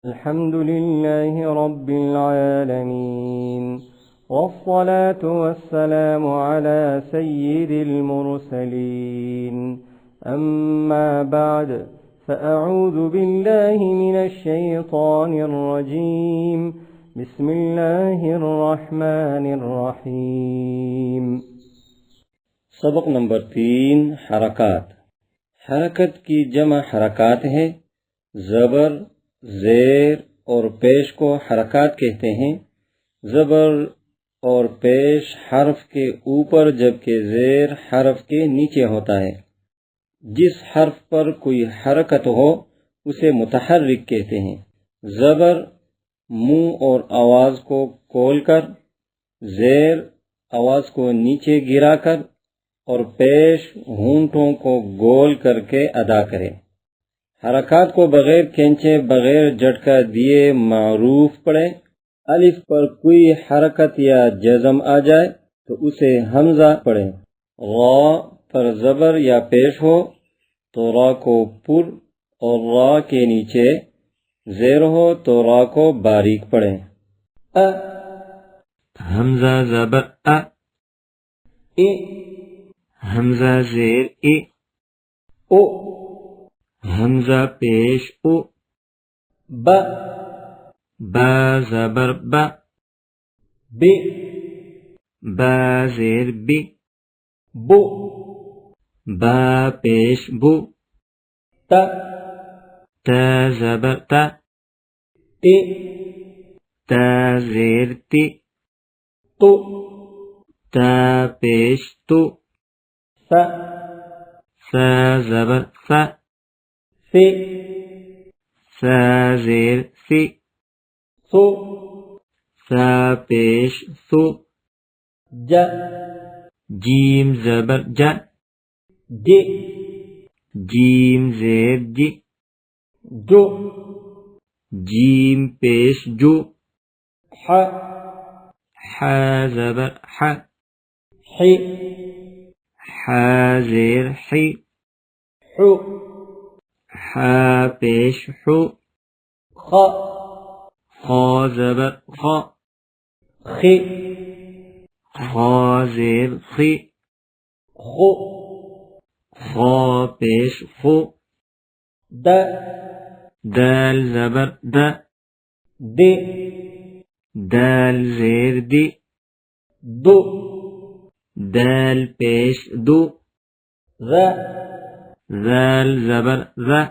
الحمد لله رب العالمين، والصلاة والسلام على سيد المرسلين. أما بعد، فأعوذ بالله من الشيطان الرجيم. بسم الله الرحمن الرحيم. سبق نمبر 3 حرکات. حرکت کی جمع حرکات ہے. زبر، زیر اور پیش کو حرکات کہتے ہیں. زبر اور پیش حرف کے اوپر جبکہ زیر حرف کے نیچے ہوتا ہے. جس حرف پر کوئی حرکت ہو اسے متحرک کہتے ہیں. زبر منہ اور آواز کو کھول کر، زیر آواز کو نیچے گرا کر اور پیش ہونٹوں کو گول کر کے ادا کرے. حرکات کو بغیر کھینچے بغیر جھٹکا دیے معروف پڑھیں. الف پر کوئی حرکت یا جزم آ جائے تو اسے حمزہ پڑھیں. را پر زبر یا پیش ہو تو را کو پر اور را کے نیچے زیر ہو تو را کو باریک پڑھیں. حمزہ زبر ا، حمزہ زیر ا، او، حمزہ پیش او، با، با زبر با، بی، با زیر بی، بو، با پیش بو، تا، تا زبر تا، تی، تا زیر تی، تو، تا پیش تو، سا، سا زبر سا، سی، سا زیر سی، سو، سا پیش سو، جا، جیم زبر جا، جی، جیم زیر جی، جو، جیم پیش جو، حا، حا زبر حا، حی، حا زیر حی، حو، حا پیش حو، خا، خا زبر خا، خی، خا زیر خی، خو، خا پیش خو، دا، دال زبر دا، دی، دال زیر دی، دو، دال پیش دو، ذا، ذال زبر ذا،